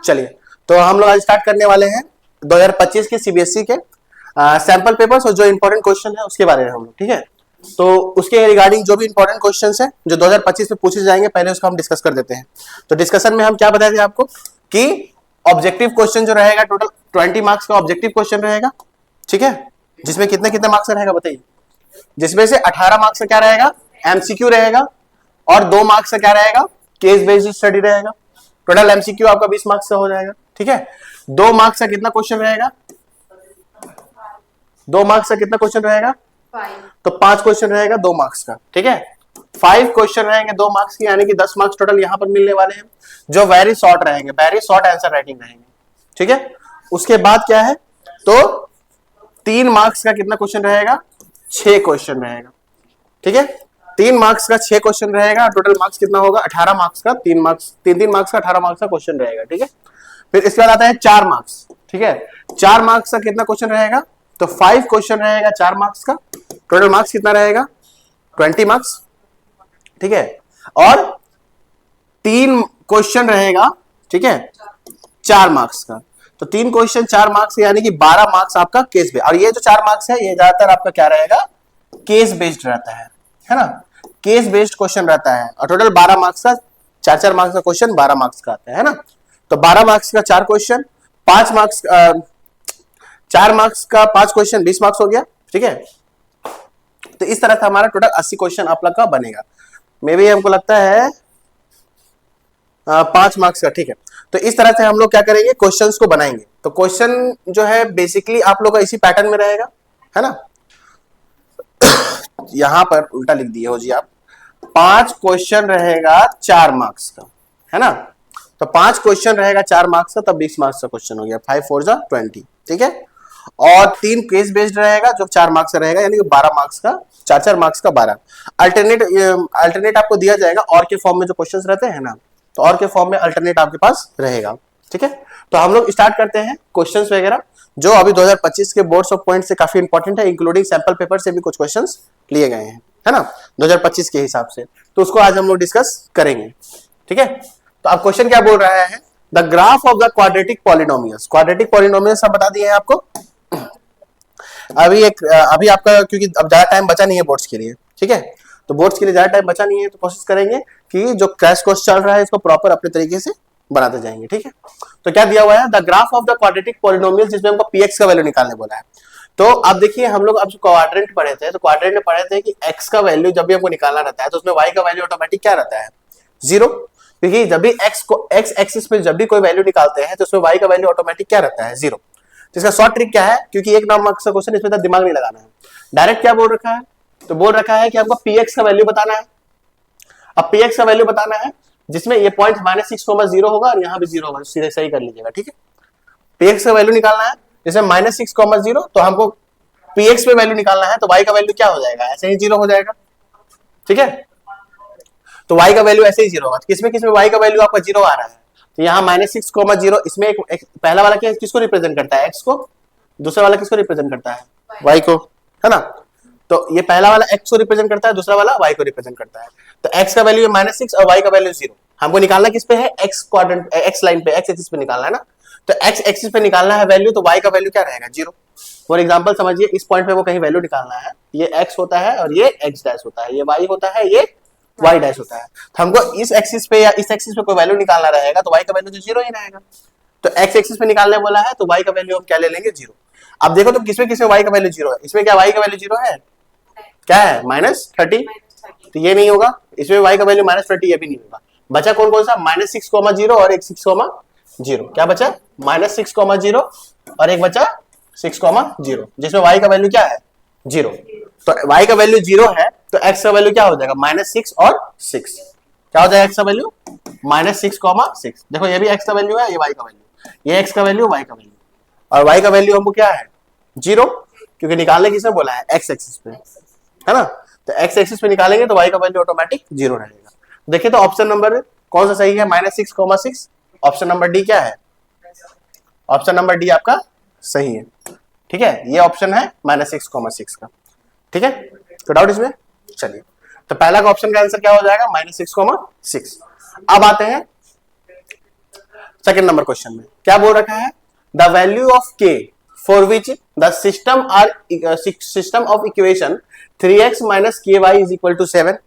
चलिए, तो हम लोग आज स्टार्ट करने वाले हैं 2025 के सीबीएसई के सैंपल पेपर्स और जो इंपॉर्टेंट क्वेश्चन है उसके बारे में हम लोग, ठीक है। तो उसके रिगार्डिंग जो भी इंपॉर्टेंट क्वेश्चंस है जो 2025 में पूछे जाएंगे, पहले उसको हम डिस्कस कर देते हैं। तो डिस्कशन में हम क्या बताए थे आपको कि ऑब्जेक्टिव क्वेश्चन जो रहेगा टोटल 20 मार्क्स का ऑब्जेक्टिव क्वेश्चन रहेगा, ठीक है, जिसमें कितने कितने मार्क्स का रहेगा बताइए। जिसमें से 18 मार्क्स का क्या रहेगा, एमसीक्यू रहेगा, और 2 मार्क्स का क्या रहेगा, केस बेस्ड स्टडी रहेगा। टोटल एमसीक्यू आपका 20 मार्क्स का हो जाएगा, ठीक है। 2 मार्क्स का कितना क्वेश्चन रहेगा, 2 मार्क्स का कितना क्वेश्चन रहेगा, 5। तो 5 क्वेश्चन रहेगा 2 मार्क्स का, ठीक है। 5 क्वेश्चन रहेंगे 2 मार्क्स की, यानी कि 10 मार्क्स टोटल यहां पर मिलने वाले हैं, जो वेरी शॉर्ट रहेंगे, वेरी शॉर्ट आंसर राइटिंग रहेंगे, ठीक है। उसके बाद क्या है, तो 3 मार्क्स का कितना क्वेश्चन रहेगा, 6 क्वेश्चन रहेगा, ठीक है। 3 मार्क्स का 6 क्वेश्चन रहेगा, टोटल मार्क्स कितना होगा, 18 मार्क्स का 3 मार्क्स, 3 मार्क्स का 18 मार्क्स का क्वेश्चन रहेगा, ठीक है। फिर इसके बाद आता है 4 मार्क्स, ठीक है। 4 मार्क्स का कितना क्वेश्चन रहेगा, तो 5 क्वेश्चन रहेगा 4 मार्क्स का, टोटल मार्क्स कितना रहेगा, 20 मार्क्स, ठीक है। और 3 क्वेश्चन रहेगा, ठीक है, 4 मार्क्स का, तो 3 क्वेश्चन 4 मार्क्स यानी कि 12 मार्क्स आपका केस बेस्ड। और ये जो 4 मार्क्स है ये ज्यादातर आपका क्या रहेगा, केस बेस्ड रहता है ना, केस बेस्ड क्वेश्चन रहता है। और टोटल 12 मार्क्स का 4 मार्क्स का क्वेश्चन 12 मार्क्स का आता है ना। तो 12 मार्क्स का 4 क्वेश्चन, 5 मार्क्स 4 मार्क्स का 5 क्वेश्चन 20 मार्क्स हो गया, ठीक है। तो इस तरह से हमारा टोटल 80 क्वेश्चन आप लोग का बनेगा। मे भी हमको लगता है 5 मार्क्स का, ठीक है। तो इस तरह से हम लोग क्या करेंगे, क्वेश्चंस को बनाएंगे। तो क्वेश्चन जो है बेसिकली आप लोग का इसी पैटर्न में रहेगा, है ना। यहां पर उल्टा लिख दिए हो जी आप, 5 क्वेश्चन रहेगा 4 मार्क्स का, है ना। तो 5 क्वेश्चन रहेगा 4 मार्क्स का, तब 20 मार्क्स का क्वेश्चन हो गया, 5 4 जा 20, ठीक है। और 3 केस बेस्ड रहेगा जो 4 मार्क्स का रहेगा, यानी कि 12 मार्क्स का, 4 मार्क्स का 12। अल्टरनेट आपको दिया जाएगा और के फॉर्म में जो क्वेश्चंस रहते हैं ना, तो और के फॉर्म में अल्टरनेट आपके पास रहेगा, ठीक है। तो हम लोग स्टार्ट करते हैं क्वेश्चंस वगैरह जो अभी 2025 के बोर्ड्स ऑफ पॉइंट से काफी इंपॉर्टेंट है, इंक्लूडिंग सैंपल पेपर से भी कुछ क्वेश्चंस लिए गए हैं, है ना, 2025 के हिसाब से। तो उसको आज हम लोग डिस्कस करेंगे, ठीक है। तो अब क्वेश्चन क्या बोल रहा है, the graph of the quadratic polynomials. Quadratic polynomials सब बता दिए हैं आपको। अभी आपका क्योंकि अब ज्यादा टाइम बचा नहीं है बोर्ड्स के लिए, ठीक है। तो बोर्ड्स के लिए ज्यादा टाइम बचा नहीं है, तो कोशिश करेंगे कि जो क्रैश कोर्स चल रहा है इसको प्रॉपर अपने तरीके से बनाते जाएंगे, ठीक है। तो क्या दिया हुआ है, the graph of the quadratic polynomial, जिसमें हमको पीएक्स का वैल्यू निकालने बोला है। तो अब देखिए हम लोग अब जो क्वाड्रेंट पढ़े थे, तो क्वाड्रेंट में पढ़े थे कि एक्स का वैल्यू जब भी हमको निकालना रहता है तो उसमें वाई का वैल्यू ऑटोमेटिक क्या रहता है, 0। क्योंकि जब भी एक्स एक्सिस पे जब भी कोई वैल्यू निकालते हैं तो उसमें वाई का वैल्यू ऑटोमेटिक क्या रहता है, 0। तो इसका शॉर्ट ट्रिक क्या है, क्योंकि एक नंबर का क्वेश्चन, इसमें दिमाग नहीं लगाना है, डायरेक्ट क्या बोल रखा है, तो बोल रखा है कि हमको पीएक्स का वैल्यू बताना है। अब पीएक्स का वैल्यू बताना है जिसमें ये पॉइंट -6,0 होगा और यहाँ भी 0 होगा, सीधे सही कर लीजिएगा, ठीक है। पीएक्स का वैल्यू निकालना है जैसे -6,0, तो हमको पीएक्स पे वैल्यू निकालना है, तो वाई का वैल्यू क्या हो जाएगा, ऐसे ही 0 हो जाएगा, ठीक है। तो वाई का वैल्यू ऐसे ही 0 होगा। किसमें किसमें वाई का वैल्यू आपका 0 आ रहा है, तो यहाँ -6,0, इसमें एक पहला वाला क्या किसको रिप्रेजेंट करता है, एक्स को, दूसरा वाला किसको रिप्रेजेंट करता है, वाई को, है ना। तो ये पहला वाला एक्स को रिप्रेजेंट करता है, दूसरा वाला वाई को रिप्रेजेंट करता है। तो एक्स का वैल्यू है -6 और वाई का वैल्यू 0। हमको निकालना किस पे है, एक्स क्वाड्रेंट, एक्स लाइन पे, एक्स एक्सिस पे निकालना है ना। तो एक्स एक्सिस पे निकालना है वैल्यू, तो वाई का वैल्यू क्या रहेगा, 0। फॉर एग्जांपल समझिए इस पॉइंट पे वो कहीं वैल्यू निकालना है, ये एक्स होता है और ये एक्स डैश होता है, ये वाई होता है, ये वाई डैश होता है। तो हमको इस एक्सिस पे या इस एक्सिस पे कोई वैल्यू निकालना रहेगा, तो वाई का वैल्यू तो 0 ही रहेगा। तो एक्स एक्सिस पे निकालने बोला है, तो वाई का वैल्यू हम क्या ले लेंगे, 0। अब देखो तो किसमें किसमें वाई का वैल्यू 0 है, इसमें क्या वाई का वैल्यू 0 है, क्या है, -30, तो ये नहीं होगा। इसमें वाई का वैल्यू -30, ये भी नहीं होगा। बचा कौन कौन सा, -6,0 और एक 6,0। क्या बचा, -6,0 और एक बचा 6,0, जिसमें वाई का वैल्यू क्या है, 0। तो वाई का वैल्यू 0 है, तो एक्स का वैल्यू क्या हो जाएगा, -6 और 6। क्या हो जाएगा एक्स का वैल्यू, -6,6। देखो ये भी एक्स का वैल्यू है, ये वाई का वैल्यू, ये एक्स का वैल्यू, वाई का वैल्यू, और वाई का वैल्यू हमको क्या है, 0, क्योंकि निकालने किसने बोला है, एक्स एक्सिस पे, है ना। तो एक्स एक्सिस पे निकालेंगे तो वाई का वैल्यू ऑटोमेटिक 0 रहेगा। देखिए तो ऑप्शन नंबर कौन सा सही है, -6,6। ऑप्शन नंबर डी क्या है, ऑप्शन नंबर डी आपका सही है, ठीक है। ये ऑप्शन है -6,6 का, ठीक है। तो डाउट इसमें, चलिए तो पहला का ऑप्शन का आंसर क्या हो जाएगा, -6,6। अब आते हैं सेकंड नंबर क्वेश्चन में क्या बोल रखा है, द वैल्यू ऑफ के for which the system of equation 3x minus के वाई इज इक्वल टू 7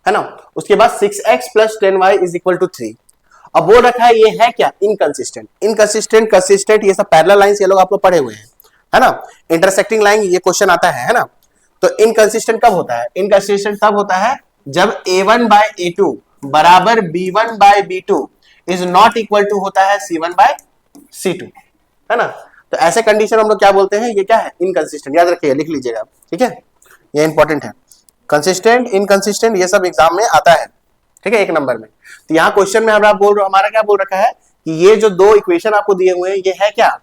है ना, उसके बाद 6x plus 10y is equal to 3। अब बोल रखा है ये है क्या, इनकंसिस्टेंट। इनकंसिस्टेंट, कंसिस्टेंट, ये सब पैरेलल लाइंस ये लोग आप लोग पढ़े हुए हैं है ना, इंटरसेक्टिंग लाइन ये क्वेश्चन आता है ना। तो इनकंसिस्टेंट कब होता है, इनकंसिस्टेंट तब होता है जब a1 बाय a2 बराबर b1 by b2 is not equal to होता है c1 बाय c2 है ना। तो ऐसे कंडीशन हम लोग क्या बोलते हैं, ये क्या है, इनकंसिस्टेंट। याद रखिए, लिख लीजिएगा आप, ठीक है, ये इंपॉर्टेंट है। कंसिस्टेंट, इनकंसिस्टेंट ये सब एग्जाम में आता है, ठीक है, एक नंबर में। तो यहाँ क्वेश्चन में हमारा क्या बोल रखा है कि ये जो दो इक्वेशन आपको दिए हुए हैं ये है क्या,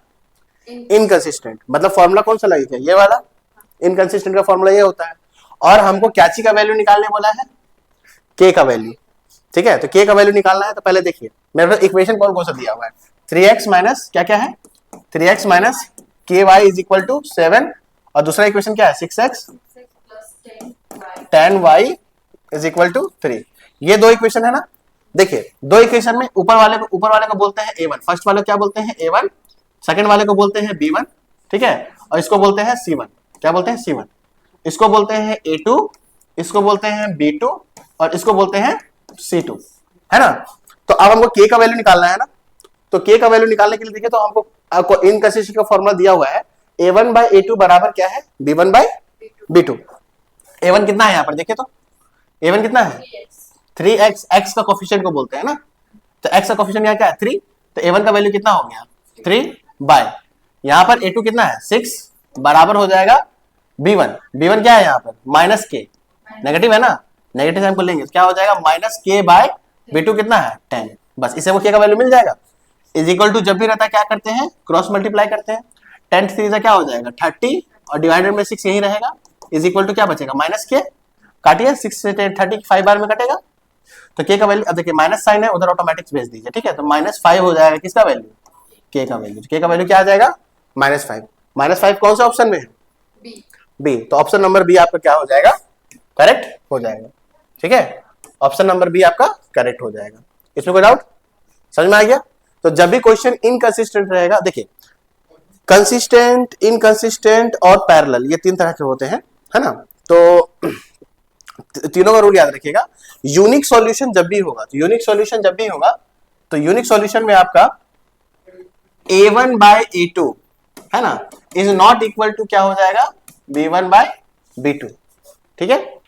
इनकंसिस्टेंट। मतलब फॉर्मूला कौन सा लगेगा, ये वाला। इनकंसिस्टेंट का फॉर्मूला ये होता है। और हमको क्या चीज का वैल्यू निकालने बोला है, के का वैल्यू, ठीक है। तो के का वैल्यू निकालना है तो पहले देखिए मेरे पास इक्वेशन कौन कौन सा दिया हुआ है, 3x माइनस क्या क्या है, 3x माइनस के वाई इज इक्वल टू 7, और दूसरा इक्वेशन क्या है 6x 10y is equal to 3। ये दो इक्वेशन है ना। देखिए दो इक्वेशन में ऊपर वाले को बोलते हैं a1, फर्स्ट वाले क्या बोलते हैं a1, सेकंड वाले को बोलते हैं b1, ठीक है, और इसको बोलते हैं c1। क्या बोलते हैं c1, इसको बोलते हैं a2, इसको बोलते हैं b2, और इसको बोलते हैं c2 है ना। तो अब हमको k का वैल्यू निकालना है ना। तो k का वैल्यू निकालने के लिए देखिए तो हमको इनकंसिस्टेंट का फॉर्मूला दिया हुआ है, a1 बाय a2 बराबर क्या है, b1 बाय b2। a1 कितना है यहाँ पर देखिए तो, a1 कितना है 3x, x का कोफिशिएंट को बोलते हैं ना। तो x का कोफिशिएंट यहाँ क्या है 3, तो a1 का वैल्यू कितना हो गया 3 बाय, यहाँ पर a2 कितना है 6 बराबर हो जाएगा b1। b1 क्या है यहाँ पर माइनस के, नेगेटिव है ना, नेगेटिव हमको लेंगे क्या हो जाएगा माइनस के बाय b2 कितना है 10। बस इसे वो के का वैल्यू मिल जाएगा। इज इक्वल टू जब भी रहता है क्या करते हैं, क्रॉस मल्टीप्लाई करते हैं। 10 3 से क्या हो जाएगा 30, और डिवाइडेड में 6 यही रहेगा, इज इक्वल टू क्या बचेगा माइनस के, काटिए 6 से 30 5 बार में कटेगा। तो के का वैल्यू, अब देखिए माइनस साइन है उधर ऑटोमेटिक भेज दीजिए, ठीक है। तो -5 हो जाएगा किसका वैल्यू, के का वैल्यू। के का वैल्यू क्या आ जाएगा -5। -5 कौन सा ऑप्शन में है, बी। तो ऑप्शन नंबर बी आपका क्या हो जाएगा, करेक्ट हो जाएगा, ठीक है। ऑप्शन नंबर बी आपका करेक्ट हो जाएगा। इसमें कोई डाउट, समझ में आ गया। तो जब भी क्वेश्चन इनकंसिस्टेंट रहेगा, देखिए कंसिस्टेंट, इनकंसिस्टेंट और पैरेलल ये तीन तरह के होते हैं है ना। तो तीनों का रूल याद रखिएगा। यूनिक सॉल्यूशन जब भी होगा, तो यूनिक सॉल्यूशन जब भी होगा तो यूनिक सॉल्यूशन में आपका a1 बाय a2 है ना इज नॉट इक्वल टू क्या हो जाएगा b1 बाय b2, ठीक है।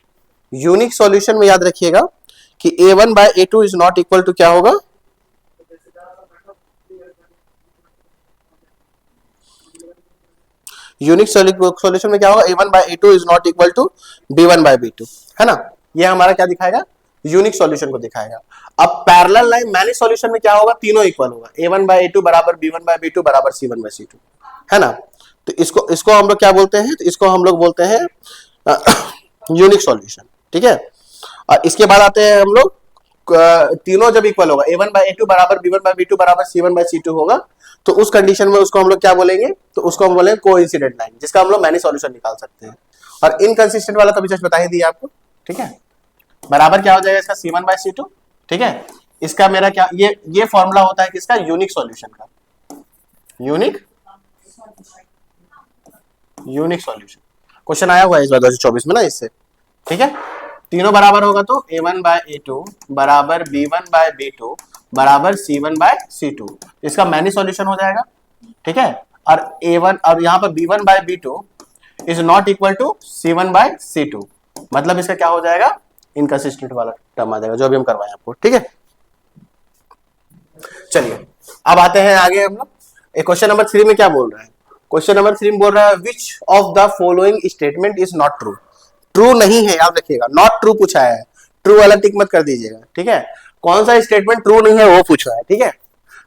यूनिक सॉल्यूशन में याद रखिएगा कि a1 by a2 is not equal to क्या होगा, यूनिक सॉल्यूशन में क्या होगा a1 by a2 is not equal to b1 by b2 है ना। ये हमारा क्या दिखाएगा, यूनिक सॉल्यूशन को दिखाएगा। अब पैरेलल लाइन मैनी सॉल्यूशन में क्या होगा, तीनों इक्वल होगा, a1 बाय a2 बराबर b1 बाय b2 बराबर c1 बाय c2 है ना। तो इसको हम लोग क्या बोलते हैं, तो इसको हम लोग बोलते हैं यूनिक सॉल्यूशन, ठीक है। और इसके बाद आते हैं हम लोग तीनों जब इक्वल होगा, a1 बाय a2 बराबर b1 बाय b2 बराबर c1 बाय c2 होगा, तो उस कंडीशन में उसको हम लोग क्या बोलेंगे, तो उसको हम बोलेंगे कोइंसिडेंट लाइन, जिसका हम लोग मैनी सॉल्यूशन निकाल सकते हैं। और इनकंसिस्टेंट वाला तो अभी जस्ट बता ही दिया आपको, ठीक है। बराबर क्या हो जाएगा इसका c1 बाय c2, ठीक है। इसका मेरा क्या, ये फॉर्मूला होता है किसका, यूनिक सॉल्यूशन का, यूनिक सॉल्यूशन। क्वेश्चन आया हुआ है इस बार 2024 में ना इससे, ठीक है। तीनों बराबर होगा तो a1 बाय a2 बराबर b1 बाय b2 बराबर c1 बाय c2, इसका मैनी सॉल्यूशन हो जाएगा, ठीक है। और a1 और यहाँ पर b1 by b2 is not equal to c1 by c2, मतलब इसका क्या हो जाएगा, इनकंसिस्टेंट वाला टर्म आ जाएगा जो अभी हम करवाएं आपको, ठीक है। चलिए अब आते हैं आगे हम लोग। क्वेश्चन नंबर 3 में क्या बोल रहा है, क्वेश्चन नंबर 3 में बोल रहा है which of the following statement is not true. True नहीं है, याद रखिएगा, नॉट ट्रू पूछा है, ट्रू वाला टिक मत कर दीजिएगा, ठीक है। कौन सा स्टेटमेंट ट्रू नहीं है वो पूछा है, ठीक है।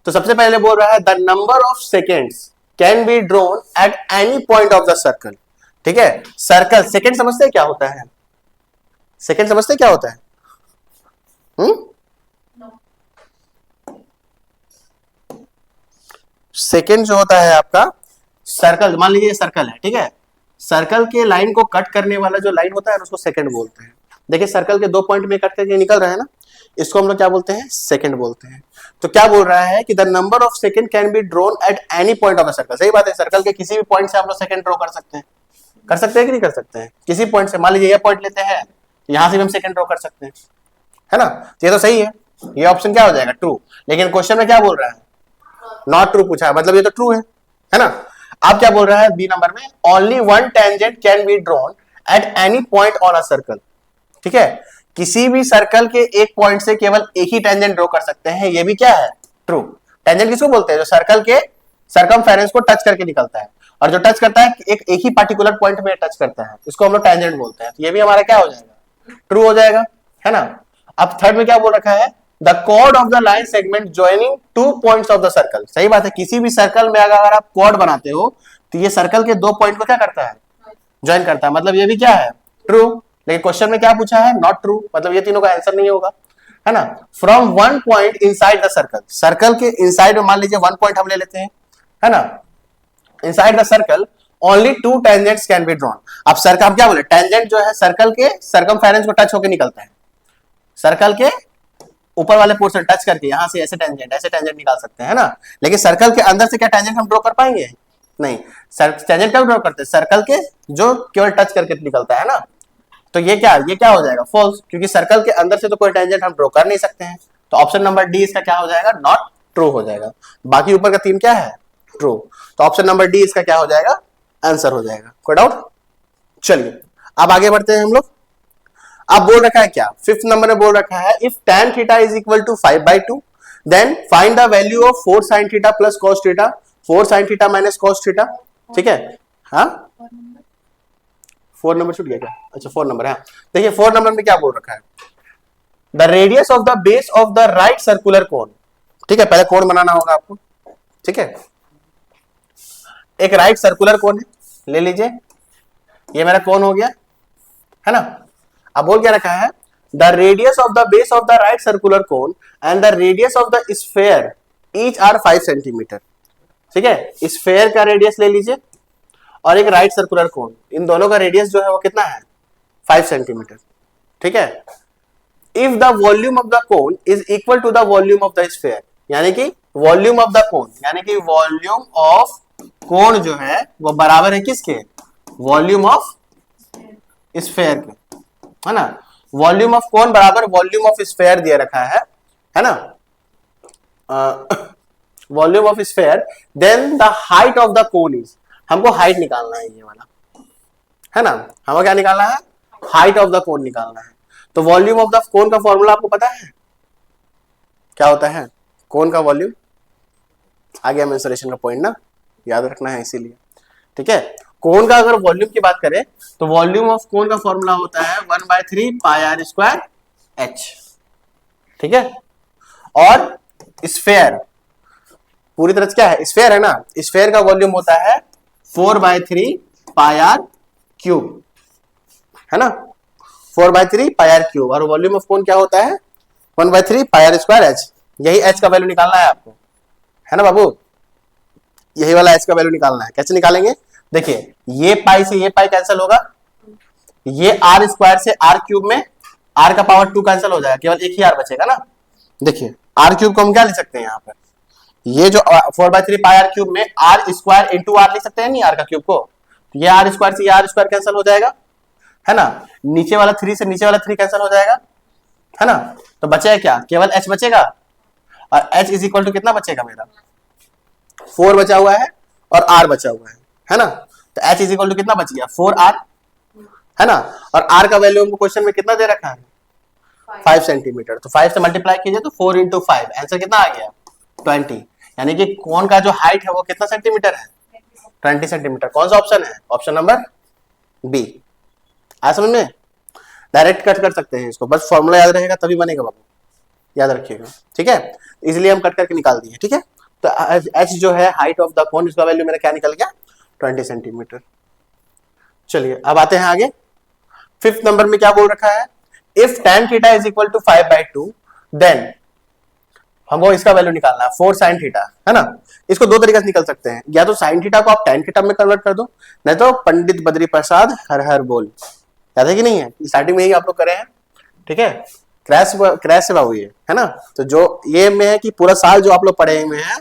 तो सबसे पहले बोल रहा है the number of seconds can be drawn at any point of the circle, ठीक है। सर्कल, सेकेंड समझते हैं क्या होता है, सेकेंड समझते हैं क्या होता है, सेकेंड जो होता है आपका सर्कल, मान लीजिए सर्कल है, ठीक है। सर्कल के लाइन को कट करने वाला जो लाइन होता है उसको सेकंड बोलते हैं। देखिए सर्कल के 2 पॉइंट में कट करके निकल रहा है ना, इसको हम लोग क्या बोलते हैं, सेकंड बोलते हैं। तो क्या बोल रहा है कि the number of second can be drawn at any point of the circle. सही बात है, सर्कल के किसी भी पॉइंट से हम लोग सेकंड ड्रॉ कर सकते हैं। कर सकते हैं कि नहीं कर सकते हैं? किसी पॉइंट से, मान लीजिए ये पॉइंट लेते हैं, यहां से भी हम सेकंड ड्रॉ कर सकते हैं, है ना? ये तो सही है, ये ऑप्शन क्या हो जाएगा, ट्रू। लेकिन क्वेश्चन में क्या बोल रहा है, नॉट ट्रू पूछा है, मतलब ये तो ट्रू है ना? अब क्या बोल रहा है बी नंबर में, only one tangent can be drawn at any point on a circle. ठीक है, किसी भी सर्कल के एक पॉइंट से केवल एक ही टेंजेंट ड्रॉ कर सकते हैं, ये भी क्या है, ट्रू। टेंजेंट किसको बोलते हैं, जो सर्कल के सर्कमफेरेंस को टच करके निकलता है, और जो टच करता है एक ही पार्टिकुलर पॉइंट में टच करता है, इसको हम लोग टेंजेंट बोलते हैं। तो ये भी हमारा क्या हो जाएगा, ट्रू हो जाएगा, है ना? अब थर्ड में क्या बोल रखा है, the chord of the line segment joining two points of the circle. सही बात है, किसी भी सर्कल में अगर आप कॉर्ड बनाते हो तो ये सर्कल के दो पॉइंट को क्या करता है, ज्वाइन करता है, मतलब ये भी क्या है, ट्रू। लेकिन क्वेश्चन में क्या पूछा है, नॉट ट्रू, मतलब ये तीनों का आंसर नहीं होगा, है ना? From one point inside the circle, circle के इनसाइड में मान लीजिए वन पॉइंट हम ले लेते हैं, है ना? Inside the circle only to tangents can be drawn. अब सर्कल, हम क्या बोले, टेंजेंट जो है सर्कल के सर्कमफेरेंस को टच होकर निकलता है, सर्कल के ऊपर वाले पोर्शन टच करके यहां से ऐसे टेंजेंट निकाल सकते हैं, है ना? लेकिन सर्कल के अंदर से क्या टेंजेंट हम ड्रॉ कर पाएंगे, नहीं। टेंजेंट कब ड्रॉ करते हैं, सर्कल के जो केवल टच करके निकलता है ना। तो ये क्या हो जाएगा, फॉल्स, क्योंकि सर्कल के अंदर से तो कोई टेंजेंट हम ड्रॉ कर नहीं सकते हैं। तो ऑप्शन नंबर डी इसका क्या हो जाएगा, नॉट ट्रू हो जाएगा। बाकी ऊपर का तीन क्या है, ट्रू। तो ऑप्शन नंबर डी इसका क्या हो जाएगा, आंसर हो जाएगा। कोई डाउट? चलिए अब आगे बढ़ते हैं हम लोग। अब बोल रखा है क्या, फिफ्थ नंबर में बोल रखा है, if tan theta is equal to 5/2 then find the value of 4 sin theta plus cos theta, 4 sin theta minus cos theta. ठीक है, हाँ 4 नंबर छूट गया क्या, अच्छा 4 नंबर है। देखिए 4 नंबर में क्या बोल रखा है, the radius of the base of the right circular कोन। ठीक है, पहले कोन बनाना होगा आपको। ठीक है, एक राइट सर्कुलर कोन है, ले लीजिए, ये मेरा कोन हो गया, है ना? अब बोल क्या रखा है, the radius of the base of the right circular cone and the radius of the sphere each are 5 centimetre. ठीक है, स्फेयर का रेडियस ले लीजिए और एक राइट सर्कुलर कोन, इन दोनों का रेडियस जो है वो कितना है, 5 सेंटीमीटर। ठीक है, if the volume of the cone is equal to the volume of the sphere, यानी कि वॉल्यूम ऑफ द कोन, यानी कि वॉल्यूम ऑफ कोन जो है वो बराबर है किसके, वॉल्यूम ऑफ स्फेयर के, है ना? वॉल्यूम ऑफ कोन बराबर वॉल्यूम ऑफ स्फेयर दिया रखा है ना? Volume of sphere, then the height of the cone is, हमको हाइट निकालना है ये वाला, है ना? हमको क्या निकालना है, हाइट ऑफ द कोन निकालना है। तो वॉल्यूम ऑफ द कोन का फॉर्मूला आपको पता है क्या होता है, कोन का वॉल्यूम, आगे मेंसुरेशन का पॉइंट ना याद रखना है इसीलिए। ठीक है, कोन का अगर वॉल्यूम की बात करें तो वॉल्यूम ऑफ कोन का फॉर्मूला होता है 1/3 पाई आर स्क्वायर एच। ठीक है, और स्फेयर पूरी तरह से क्या है, स्फेयर है ना, स्फेयर का वॉल्यूम होता है 4/3 पाई आर क्यूब, है ना? 4/3 पाई आर क्यूब, और वॉल्यूम ऑफ कोन क्या होता है 1/3 पाई आर स्क्वायर एच। यही एच का वैल्यू निकालना है आपको, है ना बाबू? यही वाला एच का वैल्यू निकालना है। कैसे निकालेंगे, देखिए ये पाई से ये पाई कैंसिल होगा, ये आर स्क्वायर से आर क्यूब में आर का पावर 2 कैंसिल हो जाएगा, केवल एक ही आर बचेगा ना। देखिए आर क्यूब को हम क्या लिख सकते हैं यहाँ पर, ये जो 4/3 पाई आर क्यूब में आर स्क्वायर इंटू आर लिख सकते हैं नहीं, आर का क्यूब को, तो ये आर स्क्वायर से ये आर स्क्वायर कैंसिल हो जाएगा, है ना? नीचे वाला 3 से नीचे वाला 3 कैंसिल हो जाएगा, है ना? तो बचेगा क्या, केवल एच बचेगा, और एच इज इक्वल टू कितना बचेगा मेरा, 4 बचा हुआ है और आर बचा हुआ है ना? तो एच इज इक्वल टू कितना बच गया, 4r, है ना? और आर का वैल्यू हमको क्वेश्चन में कितना दे रखा है, 5 सेंटीमीटर। तो 5 से मल्टीप्लाई कीजिए तो 4 × 5, आंसर कितना आ गया, 20। यानी कि कोन का जो हाइट है वो कितना सेंटीमीटर है, 20 सेंटीमीटर। कौन सा ऑप्शन है, ऑप्शन नंबर बी। आ समझ में, डायरेक्ट कट कर सकते हैं इसको, बस फॉर्मूला याद रहेगा तभी बनेगा बाबू, याद रखिएगा। ठीक है, इसलिए हम कट करके निकाल दिए। ठीक है, तो एच जो है हाइट ऑफ द कोन, इसका वैल्यू मेरा क्या निकल गया, 20 सेंटीमीटर। चलिए अब आते हैं आगे, फिफ्थ नंबर में क्या बोल रखा है, if tan theta is equal to 5/2 then हमको इसका वैल्यू निकालना है 4 sin थीटा, है ना? इसको दो तरीके से निकल सकते हैं, या तो sin थीटा को आप tan थीटा में कन्वर्ट कर दो, नहीं तो पंडित बद्री प्रसाद हर हर बोल, याद है कि नहीं है, स्टार्टिंग में ही आप लोग करे हैं। ठीक है, क्रैश क्रैश सेवा हुई है ना। तो जो ये में है कि पूरा साल जो आप लोग पढ़े हुए हैं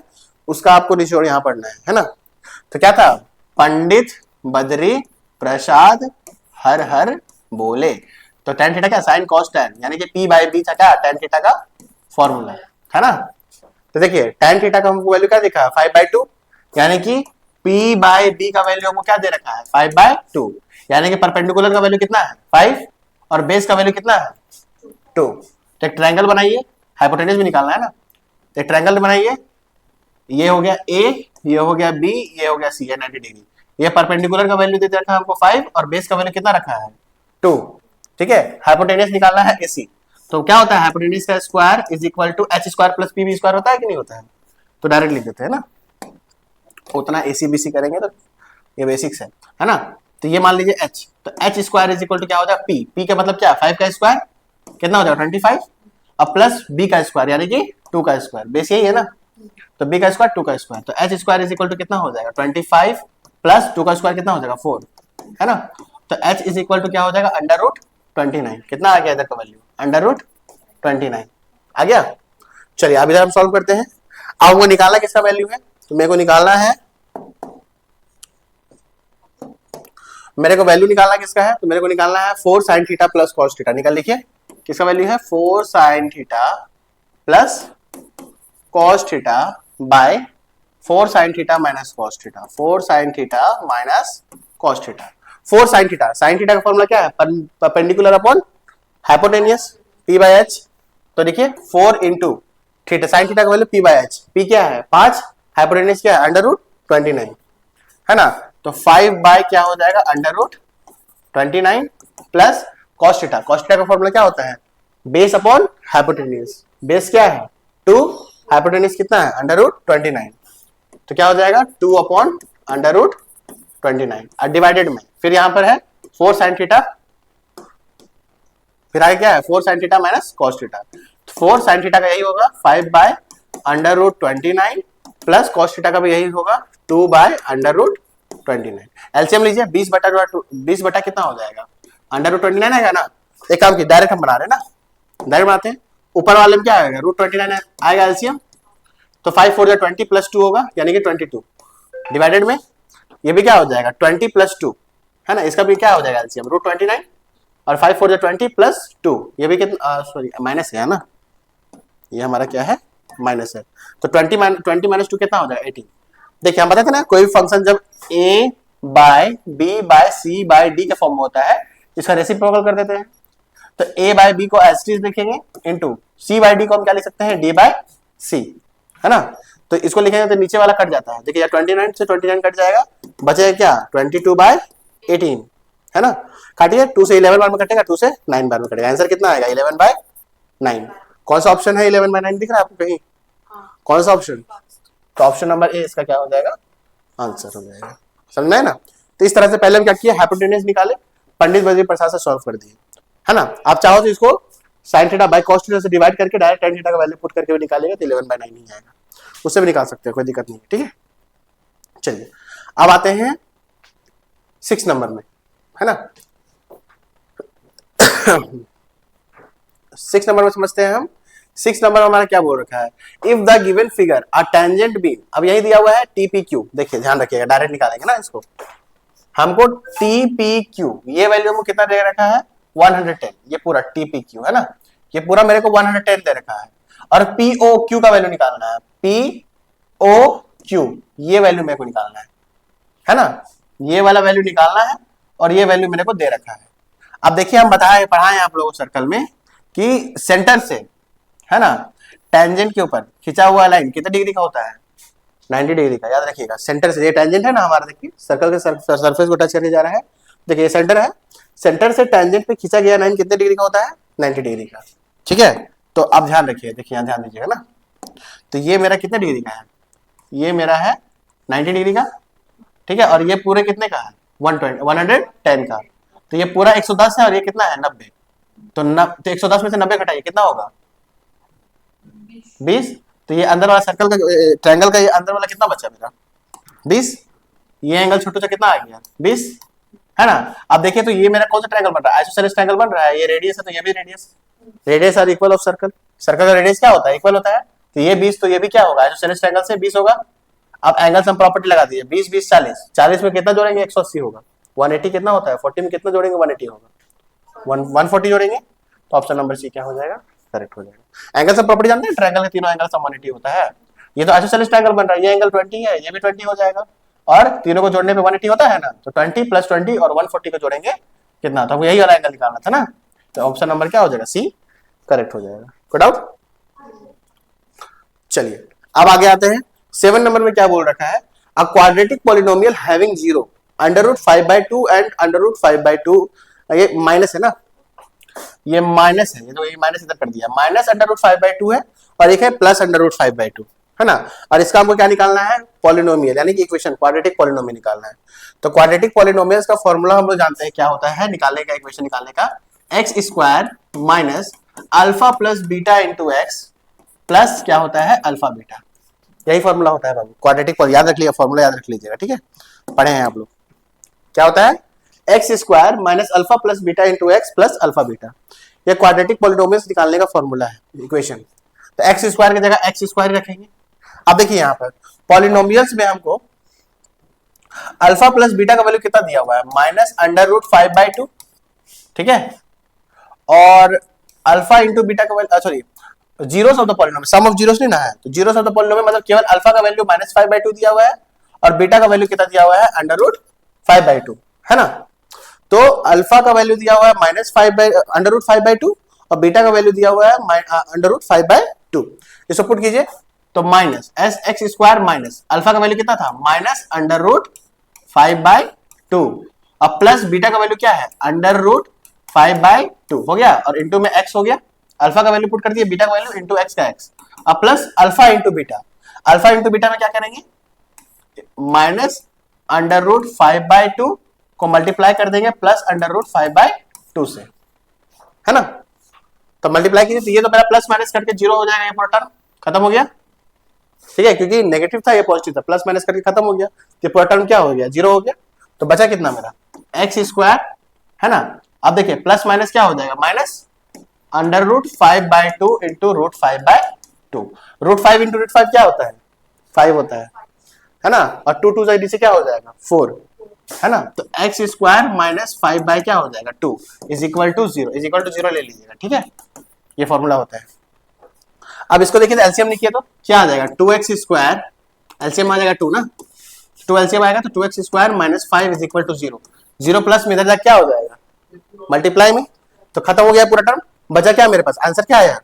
उसका आपको निचोड़ यहाँ पढ़ना है ना। तो क्या था, पंडित बद्री प्रसाद हर हर बोले। तो tan थीटा क्या, साइन कॉस tan, यानी कि p बाई बी था क्या, tan थीटा का फॉर्मूला है ना। तो देखिए tan थीटा का हमको वैल्यू क्या दिखा है, 5/2, यानी कि p बाई बी का वैल्यू हमको क्या दे रखा है, 5/2, यानी कि परपेंडिकुलर का वैल्यू कितना है 5 और बेस का वैल्यू कितना है 2। तो एक ट्रायंगल बनाइए, हाइपोटेन्यूज भी निकालना है ना। तो एक ट्रायंगल बनाइए, ये हो गया A, ये हो गया B, ये हो गया C, है 90 डिग्री। ये परपेंडिकुलर का वैल्यू दे रखा है हमको 5 और बेस का वैल्यू कितना रखा है 2। ठीक है, हाइपोटेन्यूज निकालना है AC। तो क्या होता है, हाइपोटेन्यूज का square is equal to h square plus P B square होता है कि नहीं होता है। तो डायरेक्ट लिख देते हैं ना, उतना AC BC करेंगे तो ये बेसिक्स है ना। तो ये मान लीजिए h, तो h square is equal to क्या हो जाएगा p, p का मतलब क्या, 5 का स्क्वायर कितना हो जाएगा 25 और प्लस b का स्क्वायर यानी कि 2 का स्क्वायर, बेस यही है ना। तो b का स्क्वायर 2 का स्क्वायर, तो h square is equal to कितना हो जाएगा 25 प्लस 2 का स्क्वायर कितना हो जाएगा 4, है ना। तो h इज इक्वल टू क्या हो जाएगा अंडर रूट 29, कितना आ गया इधर का वैल्यू अंडर रूट 29 आ गया। चलिए अब इधर हम सॉल्व करते हैं। अब वो निकालना किसका वैल्यू है, तो मेरे को निकालना है, मेरे को वैल्यू निकालना किसका है, तो मेरे को निकालना है 4 sin theta plus cos theta. निकाल लिखिए किसका वैल्यू है 4 sin theta plus cos theta by 4 sin theta minus cos theta, 4 sin theta minus cos theta. 4 sin theta, sin theta का फॉर्मूला क्या है, perpendicular upon hypotenuse p by h। तो देखिए 4 इंटू थीटा, sin थीटा का value p by h, p क्या है 5, hypotenuse क्या है अंडर रूट 29, है ना। तो 5 बाय क्या हो जाएगा under root 29 plus cos theta, cos theta का फॉर्मूला क्या होता है बेस अपॉन हाइपोटेन्यूज, बेस क्या है 2, हाइपोटेन्यूज कितना है अंडर रूट 29, तो क्या हो जाएगा 2 अपॉन अंडर रूट 29 डिवाइडेड में, फिर यहां पर है 4 sin थीटा, फिर आगे क्या है 4 sin theta minus cos theta. 4 sin theta का यही होगा 5 by under root 29 plus cos theta का भी यही होगा 2 बाय अंडर रूट 29। एलसीएम लीजिए 20 बटा कितना हो जाएगा अंडर रूट 29 आएगा ना। एक काम की डायरेक्ट हम बना रहे हैं ना, डायरेक्ट बनाते हैं, ऊपर वाले में क्या आएगा रूट 29 आएगा एलसीएम, तो 5 4 20 प्लस 2 होगा यानी कि 22 डिवाइडेड में ये भी क्या हो जाएगा 20 प्लस 2, है ना। इसका भी क्या हो जाएगा एलसीएम रूट 29 और 5 4 20 प्लस 2, ये भी कितना सॉरी माइनस है ना, ये हमारा क्या है माइनस है। तो 20 माइनस 2 कितना हो जाएगा 18। देखिए हम बताते ना कोई भी फंक्शन जब a by b by c by d का फॉर्म होता है इसका रेसिप्रोकल कर देते हैं। तो a बाय b को एज इट इज लिखेंगे इनटू c बाय d को हम क्या लिख सकते हैं d बाय c, है ना। तो इसको लिखेंगे तो नीचे वाला कट जाता है, देखिए 29 से 29 कट जाएगा, बचेगा क्या 22 बाय 18, है ना। काटिए 2 से 11 बार में कटेगा, 2 से 9 बार में कटेगा, आंसर कितना आएगा 11 बाय 9। कौन सा ऑप्शन है 11 बाय 9 दिख रहा है आपको कहीं, कौन सा ऑप्शन, तो ऑप्शन नंबर ए इसका क्या हो जाएगा आंसर हो जाएगा, समझ में है ना। तो इस तरह से पहले हम क्या किया हाइपोटेन्यूज निकाले, पंडित बद्री प्रसाद से सॉल्व कर दिए, है ना। आप चाहो तो इसको sin theta by cos theta से डिवाइड करके डायरेक्ट tan थीटा का वैल्यू पुट करके भी निकालेगा तो 11 बाय 9 ही आएगा, उससे भी निकाल सकते हैं कोई दिक्कत नहीं है, ठीक है। चलिए अब आते हैं 6 नंबर में, है ना। 6 नंबर में समझते हैं हम। 6 नंबर में हमारा क्या बोल रखा है, if the given figure a tangent beam, अब यही दिया हुआ है TPQ, देखिए ध्यान रखिएगा डायरेक्ट निकालेंगे ना इसको, हमको TPQ ये वैल्यू हमको कितना दे रखा है 110, ये पूरा TPQ है ना, ये पूरा मेरे को 110 दे रखा है, और POQ का वैल्यू निकालना है, POQ ये वैल्यू मेरे को निकालना है ना, ये वाला वैल्यू निकालना है और ये वैल्यू मेरे को दे रखा है। अब देखिए हम पढ़ाए आप लोगों को सर्कल में कि सेंटर से, है ना, टेंजेंट के ऊपर खिंचा हुआ लाइन कितने डिग्री का होता है 90 डिग्री का, याद रखिएगा। सेंटर से, ये टेंजेंट है ना हमारा, देखिए सर्कल के सरफेस को टच करके जा रहा है, देखिए ये सेंटर है, सेंटर से टेंजेंट पे खींचा गया लाइन कितने डिग्री का होता है 90 डिग्री का, ठीक है। तो अब ध्यान रखिए, देखिए यहाँ ध्यान दीजिएगा ना, तो ये मेरा कितने डिग्री का है, ये मेरा है 90 डिग्री का, ठीक है, और ये पूरे कितने का है 110 का, तो ये पूरा 110 है और ये कितना है 90, तो 110 में से 90 घटाइए कितना होगा 20, तो ये अंदर वाला सर्कल का ट्रायंगल का ये अंदर वाला कितना बचा मेरा 20, ये एंगल छोटू सा कितना आ गया 20, है ना। अब देखिए तो ये मेरा कौन सा ट्रायंगल बन रहा है, आइसोसेलेस ट्रायंगल बन रहा है, ये रेडियस है तो ये भी radius, radius are equal of circle, circle का रेडियस क्या होता है, इक्वल होता है, तो ये 20 तो ये भी क्या होगा, आइसोसेलेस ट्रायंगल से 20 होगा। अब एंगल सम प्रॉपर्टी लगा दीजिए, 20 20 40, 40 में कितना जोड़ेंगे 180 होगा, 180 कितना होता है, 40 में कितना जोड़ेंगे 180 होगा, 140 जोड़ेंगे, तो ऑप्शन नंबर सी क्या हो जाएगा, करेक्ट हो जाएगा। एंगल सम प्रॉपर्टी जानते हैं, ट्रायंगल के तीनों एंगल सम 180 होता है, ये तो आइसोसेलेस ट्रायंगल बन रहा है, ये एंगल 20 है, ये भी 20 हो जाएगा, और तीनों को जोड़ने पे 180 होता है ना, तो 20 + 20 और 140 को जोड़ेंगे कितना, तो यही वाला एंगल निकालना था ना, तो ऑप्शन नंबर क्या हो जाएगा, सी करेक्ट हो जाएगा। कोई डाउट? चलिए अब आगे आते हैं, 7 नंबर में क्या बोल रखा है, a quadratic polynomial having 0 √5/2 and √5/2, ये माइनस है ना, ये माइनस है, ये तो ये माइनस इधर कर दिया, माइनस √5/2 है और एक है प्लस √5/2, है ना, और इसका हमको क्या निकालना है, पॉलिनोमियल यानी कि इक्वेशन, क्वाड्रेटिक पॉलिनोमियल निकालना है। तो क्वाड्रेटिक पॉलिनोमियल्स का फॉर्मूला हम लोग जानते हैं क्या होता है निकालने का, इक्वेशन निकालने का, x² minus alpha plus beta into x plus क्या होता है अल्फा बीटा, यही फॉर्मूला होता है बाबू क्वाड्रेटिक, याद रख लिया फॉर्मूला, याद रख लीजिएगा, ठीक है, पढ़े हैं आप लोग। क्या होता है, x² minus alpha plus beta into x plus alpha beta, ये क्वाड्रेटिक पॉलिनोमियल्स निकालने का फॉर्मूला है, इक्वेशन। तो x² की जगह x² रखेंगे। अब देखिए यहाँ पर पॉलिनोमियल्स में हमको अल्फा प्लस बीटा का वैल्यू कितना दिया हुआ है, -√5/2, ठीक है, और अल्फा इंटू बीटा का value, sorry zeros of the polynomial, sum of zeros नहीं ना है, तो जीरोस ऑफ द पॉलिनोमियल मतलब केवल अल्फा का वैल्यू -5/2 दिया हुआ है और बीटा का वैल्यू कितना दिया हुआ है, √5/2, है ना। तो अल्फा का वैल्यू दिया हुआ है -√5/2 और बीटा का वैल्यू दिया हुआ है √5/2, इसको पुट कीजिए, तो माइनस x² माइनस अल्फा का वैल्यू कितना था, -√5/2 अब प्लस बीटा का वैल्यू क्या है, √5/2 हो गया, और इंटू में x हो गया, अल्फा का वैल्यू पुट कर दिए, बीटा का वैल्यू इंटू x का x, अब plus alpha into beta, alpha into beta में क्या करेंगे, -√5/2 को मल्टीप्लाई कर देंगे प्लस √5/2 से, है ना। तो मल्टीप्लाई कीजिए, तो ये तो मेरा प्लस माइनस करके जीरो हो जाएगा, ये पूरा टर्म खत्म हो गया, ठीक है, क्योंकि नेगेटिव था ये पॉजिटिव था, प्लस माइनस करके खत्म हो गया, ये पूरा टर्म क्या हो गया, जीरो हो गया, तो बचा कितना मेरा x², है ना। अब देखिए प्लस माइनस क्या हो जाएगा, -√5/2 इंटू √5/2, √5 इंटू √5 क्या होता है, 5 होता है ना, और 2 2 से क्या हो जाएगा 4, है ना, तो x² माइनस 5 क्या हो जाएगा 2 is equal to 0, is equal to 0 ले लीजिएगा, ठीक है, ये फॉर्मूला होता है। अब इसको देखिए एलसीएम लिखिए तो क्या आ जाएगा, 2x², एलसीएम आ जाएगा 2 ना, 2 एलसीएम आएगा तो 2x² minus 5 is equal to 0, 0 plus में इधर जाके क्या हो जाएगा, मल्टीप्लाई में, तो खत्म हो गया पूरा टर्म, बचा क्या मेरे पास, आंसर क्या आया,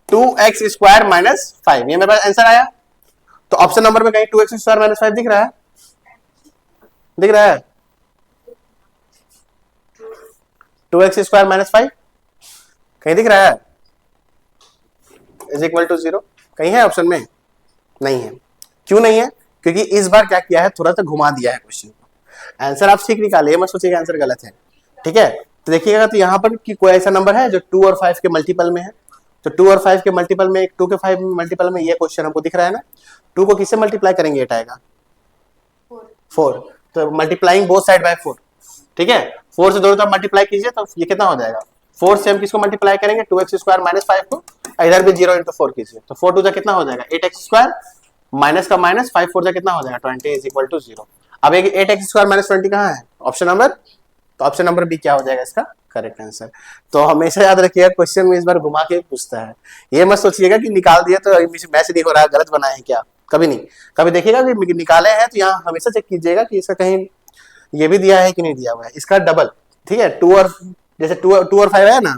2x² माइनस 5, ये मेरे पास आंसर आया। तो ऑप्शन नंबर में कहीं 2x² माइनस 5 दिख रहा है, दिख रहा है 2x² माइनस 5 कहीं दिख रहा है, इज इक्वल टू 0 कहीं है ऑप्शन में, नहीं है, क्यों नहीं है, क्योंकि इस बार क्या किया है, थोड़ा सा घुमा दिया है क्वेश्चन को, आंसर आप ठीक निकालिए, मत सोचिएगा आंसर गलत है, ठीक है। तो देखिएगा तो यहाँ पर कि कोई ऐसा नंबर है जो 2 और 5 के मल्टीपल में है, तो 2 और 5 के मल्टीपल में, 2 के 5 मल्टीपल में ये क्वेश्चन हमको दिख रहा है ना, 2 को किससे मल्टीप्लाई करेंगे, 8 आएगा 4, तो मल्टीप्लाइंग बोथ साइड बाय 4, ठीक है, 4 से दोनों तरफ मल्टीप्लाई कीजिए तो ये कितना हो जाएगा, 4 से हम किसको मल्टीप्लाई करेंगे, 2x² माइनस 5 को, इधर भी 0 इंटू 4 कीजिए, तो 4 2 कितना हो जाएगा 8x² माइनस का माइनस 5 4 कितना हो जाएगा 20 इज इक्वल टू 0। अब एक 8x² माइनस 20 कहाँ है, ऑप्शन नंबर, तो ऑप्शन नंबर बी क्या हो जाएगा इसका करेक्ट आंसर। तो हमेशा याद रखिएगा क्वेश्चन में इस बार घुमा के पूछता है, ये मत सोचिएगा कि निकाल दिया तो मैच नहीं हो रहा, गलत बनाए हैं क्या, कभी नहीं, कभी देखिएगा कि निकाले हैं तो यहाँ हमेशा चेक कीजिएगा कि इसका कहीं ये भी दिया है कि नहीं दिया हुआ है, इसका डबल, ठीक है, 2 और जैसे 2 और 5 है ना,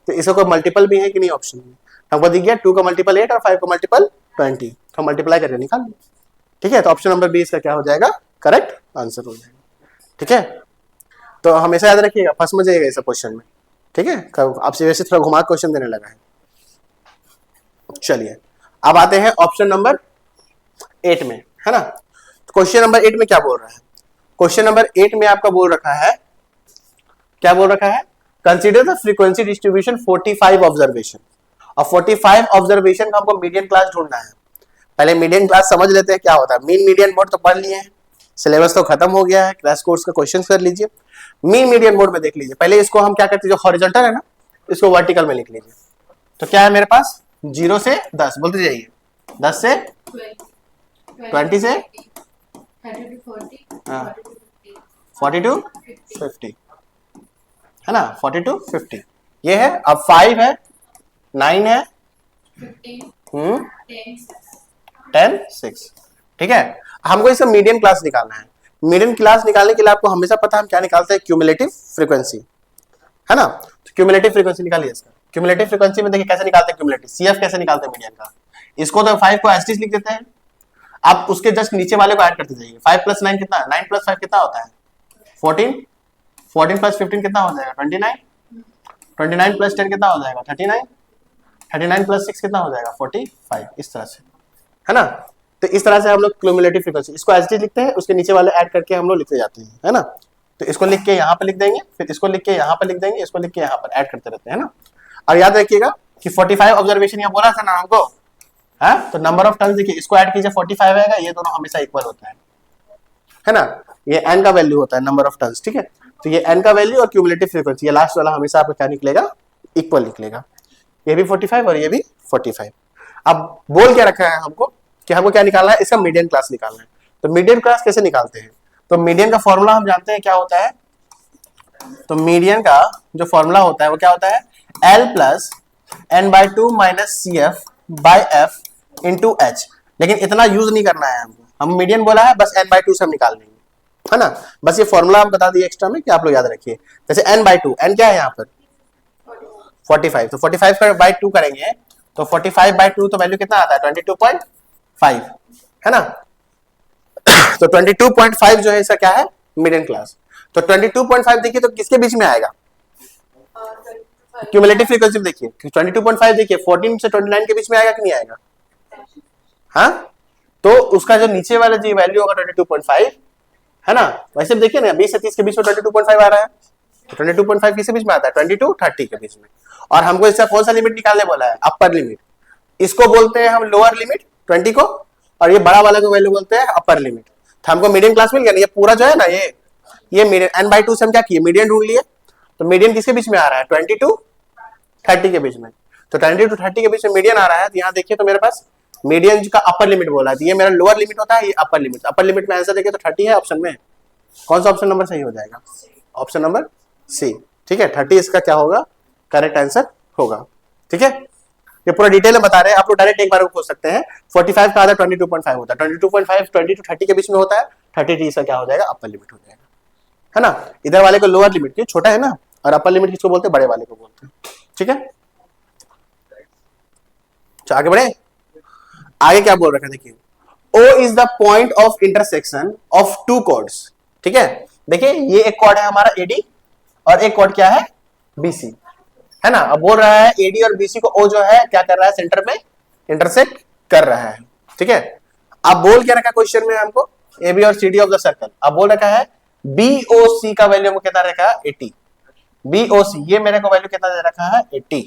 तो इसका कोई मल्टीपल भी है कि नहीं ऑप्शन में, हमको दिख गया 2 का मल्टीपल 8 और 5 का मल्टीपल 20, तो मल्टीप्लाई करके निकाल लो, ठीक है, तो ऑप्शन नंबर बी इसका क्या हो जाएगा करेक्ट आंसर हो जाएगा, ठीक है। तो हमेशा याद रखिएगा, फंस मत जाइएगा इस क्वेश्चन में, ठीक है, आपसे वैसे थोड़ा घुमा क्वेश्चन देने लगा है। चलिए अब आते हैं ऑप्शन नंबर 8 में, है ना, तो क्वेश्चन नंबर 8 में क्या बोल रहा है, क्वेश्चन नंबर 8 में आपका बोल रखा है, क्या बोल रखा है, consider the frequency distribution 45 observation, और 45 ऑब्जर्वेशन का हमको मीडियन क्लास ढूंढना है। पहले मीडियन क्लास समझ लेते हैं क्या होता है, मीन मीडियन मोड तो पढ़ लिए हैं, सिलेबस तो खत्म हो गया है, क्रैश कोर्स का क्वेश्चन कर लीजिए, मीन मीडियन मोड में देख लीजिए। पहले इसको हम क्या करते हैं, जो हॉरिजॉन्टल है ना इसको वर्टिकल में लिख लीजिए। तो क्या है मेरे पास 0 से 10 बोलते जाइए, 10 से 20 से 40 टू 50 है ना, 40 टू 50 ये है। अब 5 है, 9 है, 10 6 ठीक है। हमको इसका मीडियन क्लास निकालना है। मीडियन क्लास निकालने के लिए आपको हमेशा पता है हम क्या निकालते हैं, क्यूमुलेटिव फ्रीक्वेंसी है ना। तो क्यूमुलेटिव फ्रीक्वेंसी निकालिए इसका। क्यूमुलेटिव फ्रीक्वेंसी में देखिए कैसे निकालते हैं क्यूमुलेटिव, सीएफ कैसे निकालते हैं मीडियन का। इसको तो 5 को एसटीज लिख देते हैं, आप उसके जस्ट नीचे वाले को ऐड करते जाइए। 5 + 9 कितना, 9 + 5 कितना होता है 14, 14 + 15 कितना हो जाएगा 29, 29 + 10 कितना हो जाएगा 39, 39 + 6 कितना हो जाएगा 45, इस तरह से है ना। तो इस तरह से हम लोग क्यूमुलेटिव फ्रीक्वेंसी इसको एसटी लिखते हैं, उसके नीचे वाले ऐड करके हम लोग लिखते जाते हैं है ना। तो इसको लिख के यहाँ पे लिख देंगे, फिर इसको लिख के यहाँ पे लिख देंगे, इसको लिख के यहाँ पर ऐड करते रहते हैं ना। और याद रखिएगा कि 45 ऑब्जर्वेशन यहाँ बोला था ना हमको, है तो नंबर ऑफ टर्न्स देखिए इसको ऐड कीजिए 45 आएगा, ये दोनों हमेशा इक्वल होता है ना। ये n का वैल्यू होता है नंबर ऑफ टर्न्स, ठीक है। तो ये n का वैल्यू और क्यूमुलेटिव फ्रीक्वेंसी, ये लास्ट वाला हमेशा आपका क्या निकलेगा, इक्वल निकलेगा। ये भी 45 और ये भी 45। अब बोल क्या रखा है हमको कि हमको क्या निकालना है, इसका मीडियन क्लास निकालना है। तो मीडियन क्लास कैसे निकालते हैं, तो मीडियन का फॉर्मूला हम जानते हैं क्या होता है। तो मीडियन का जो फॉर्मूला होता है वो क्या होता है, L + n/2 - CF/F × H। लेकिन इतना यूज नहीं करना है हमको, हम मीडियन बोला है बस n/2 से हम निकाल लेंगे है ना। बस ये फॉर्मूला हम बता दिए एक्स्ट्रा में कि आप लोग याद रखिए। जैसे n/2, n क्या है यहाँ पर 45, तो 45 का बाई 2 करेंगे तो 45/2 तो वैल्यू कितना आता है 22.5 है ना। तो 22.5 जो है इसका क्या है मीडियन क्लास। तो 22.5 देखिए तो किसके बीच में आएगा, क्यूमुलेटिव फ्रीक्वेंसी देखिए 22.5 देखिए 14 से 29 के बीच में आएगा कि नहीं आएगा, हाँ। तो उसका जो नीचे वाला जो वैल्यू होगा 22.5 है ना। वैसे देखिए ना 20 से 30 के बीच में 22.5 आ रहा है, तो 22.5 किसके बीच में आता है 22 30 के बीच में। और हमको इसका कौन सा लिमिट निकालने बोला है, अपर लिमिट। इसको बोलते हैं हम लोअर लिमिट 20 को, और ये बड़ा वाला को वैल्यू बोलते हैं अपर लिमिट। तो हमको मीडियन क्लास मिल गया ना, ये पूरा जो है ना ये मीडियन n/2 से हम क्या किए मीडियन ढूंढ लिए। तो मीडियन किसके बीच में आ रहा है 20 to 30 के बीच में। तो 20 to 30 के बीच में मीडियन आ रहा है। तो यहाँ देखिए तो मेरे पास मीडियन का अपर लिमिट बोला है, तो ये मेरा लोअर लिमिट होता है, ये अपर लिमिट। अपर लिमिट में आंसर देखिए तो 30 है ऑप्शन में। कौन सा ऑप्शन नंबर सही हो जाएगा, ऑप्शन नंबर सी, ठीक है। 30 इसका क्या होगा करेक्ट आंसर होगा, ठीक है। ये पूरा डिटेल में बता रहे हैं, आप लोग डायरेक्ट एक बार पूछ सकते हैं। 45 का आधा 22.5 होता है, 22.5 20 to 30 के बीच में होता है, 30 इसका क्या हो जाएगा अपर लिमिट हो जाएगा है ना। इधर वाले को लोअर लिमिट, ये छोटा है ना, और अपर लिमिट किसको बोलते हैं बड़े वाले को बोलते हैं, ठीक है। तो आगे बढ़े, आगे क्या बोल रखा है देखिए, O is the point of intersection of two chords, ठीक है। देखिए ये एक कॉर्ड है हमारा AD और एक कॉर्ड क्या है BC है ना। अब बोल रहा है AD और BC को O जो है क्या कर रहा है सेंटर में इंटरसेक्ट कर रहा है, ठीक है। अब बोल क्या रखा क्वेश्चन में हमको AB और CD ऑफ द सर्कल। अब बोल रखा है BOC का वैल्यू हमको कितना रखा है 80। BOC ये मेरे को वैल्यू कितना दे रखा है 80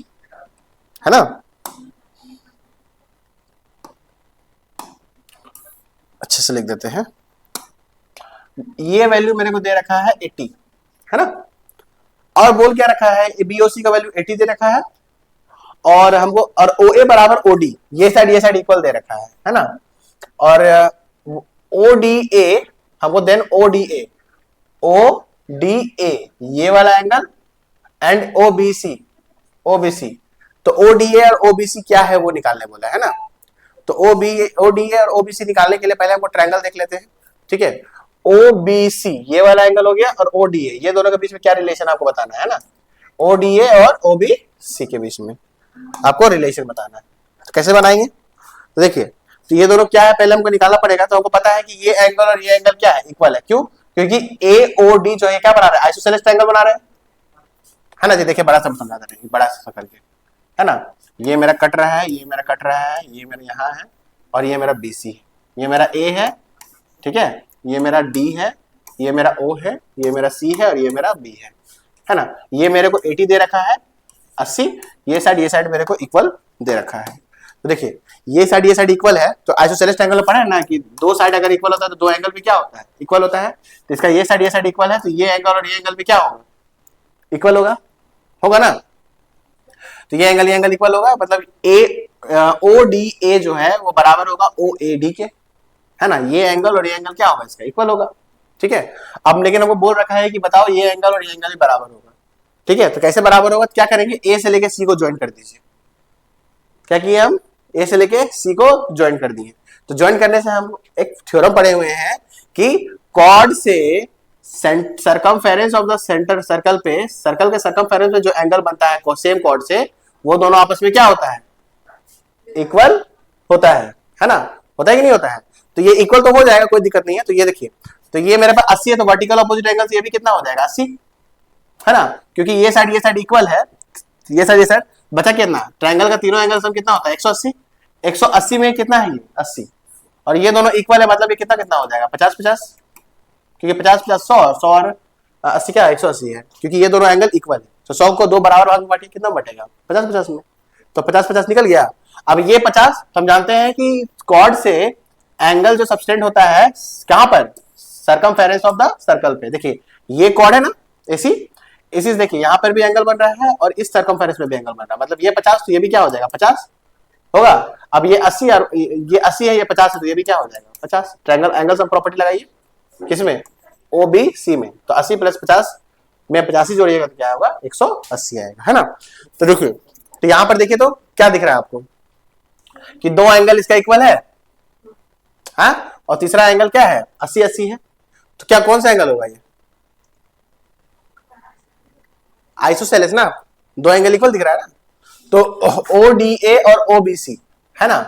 है ना। अच्छे से लिख देते हैं, ये वैल्यू मेरे को दे रखा है 80 है ना। और बोल क्या रखा है BOC का वैल्यू 80 दे रखा है, और हमको और OA = OD, ये साइड इक्वल दे रखा है ना। और ODA हमको देन ODA ये वाला एंगल एंड OBC तो ODA और OBC क्या है वो निकालने बोला है ना। तो ODA और OBC निकालने के लिए पहले हमको ट्रायंगल देख लेते हैं, ठीक है। OBC ये वाला एंगल हो गया और ODA ये दोनों के बीच में क्या रिलेशन आपको बताना है ना। ODA और OBC के बीच में आपको रिलेशन बताना है। तो कैसे बनाएंगे, तो देखिए तो ये दोनों क्या है पहले हमको निकालना पड़ेगा। तो हमको पता है कि ये एंगल और ये एंगल क्या है इक्वल है, क्यों, क्योंकि AOD जो है क्या बना रहा है आइसोसेलेस ट्रायंगल बना रहे हैं है ना जी। देखिए बड़ा सा समझा दे रहे हैं, बड़ा सा करके है ना। ये मेरा कट रहा है, ये मेरा कट रहा है, ये मेरा यहाँ है और ये मेरा BC है, ये मेरा A है, ठीक है, ये मेरा D है, ये मेरा O है, ये मेरा C है और ये मेरा B है ना। ये मेरे को 80 दे रखा है 80, ये साइड मेरे को इक्वल दे रखा है। तो देखिए ये साइड इक्वल है, तो आइसोसेलेस ट्रायंगल में पढ़ा है ना कि दो साइड अगर इक्वल होता है तो दो एंगल भी क्या होता है, इक्वल होता है। तो इसका ये साइड इक्वल है, तो ये एंगल और ये एंगल भी क्या होगा, इक्वल होगा, होगा ना। तो ये एंगल इक्वल होगा, मतलब ए ओ डी ए जो है वो बराबर होगा ओ ए डी के, है ना। ये एंगल और ये एंगल क्या होगा, इसका इक्वल होगा, ठीक है। अब लेकिन हमको बोल रखा है कि बताओ ये एंगल और ये एंगल भी बराबर होगा, ठीक है। तो कैसे बराबर होगा, क्या करेंगे, ए से लेके सी को ज्वाइन कर दीजिए। क्या किए हम, ए से लेके सी को ज्वाइन कर दिए। तो ज्वाइन करने से हम एक थ्योरम पढ़े हुए हैं कि कॉर्ड से circumference of the centre circle पे, सर्कल के सरकमफेरेंस में जो एंगल बनता है सेम कॉर्ड से, वो दोनों आपस में क्या होता है, इक्वल होता है ना, होता है कि नहीं होता है। तो ये इक्वल तो हो जाएगा, कोई दिक्कत नहीं है। तो ये देखिए, तो ये मेरे पास 80 है, तो वर्टिकल अपोजिट एंगल से ये भी कितना हो जाएगा, 80, है ना, क्योंकि ये साइड इक्वल है, ये साइड बचा कितना, ट्रायंगल का तीनों एंगल सम कितना होता है, 180। 180 में कितना है, ये 80, और ये दोनों इक्वल है, मतलब ये कितना कितना हो जाएगा, 50-50, क्योंकि 50-50 100, 100 और 80 क्या 180 है, क्योंकि ये दोनों एंगल इक्वल है। तो 100 को दो बराबर भाग में बांटिए, कितना बटेगा, 50-50 में। तो 50-50 निकल गया। अब ये 50 हम जानते हैं कि कॉर्ड से एंगल जो सबटेंड होता है कहां पर, सरकमफेरेंस ऑफ द सर्कल पे। देखिए ये कॉर्ड है ना एसी, इसी से देखिए यहाँ पर भी एंगल बन रहा है और इस सरकमफेरेंस में भी एंगल बन रहा है, मतलब ये 50 तो ये भी क्या हो जाएगा, 50 होगा। अब ये 80 और ये 80 है, ये 50 है, तो ये भी क्या हो जाएगा, 50। ट्रायंगल एंगल सम प्रॉपर्टी लगाइए, किसमें, ओ बी सी में। तो 80 + 50 में 85 जोड़िएगा तो क्या होगा, 180 आएगा, है ना। तो देखिए, तो यहां पर देखिए तो क्या दिख रहा है आपको कि दो एंगल इसका इक्वल है, हाँ, और तीसरा एंगल क्या है, 80-80 है। तो क्या कौन सा एंगल होगा, ये आइसोसेलेस ना, दो एंगल इक्वल दिख रहा है ना। तो ODA और OBC, है ना,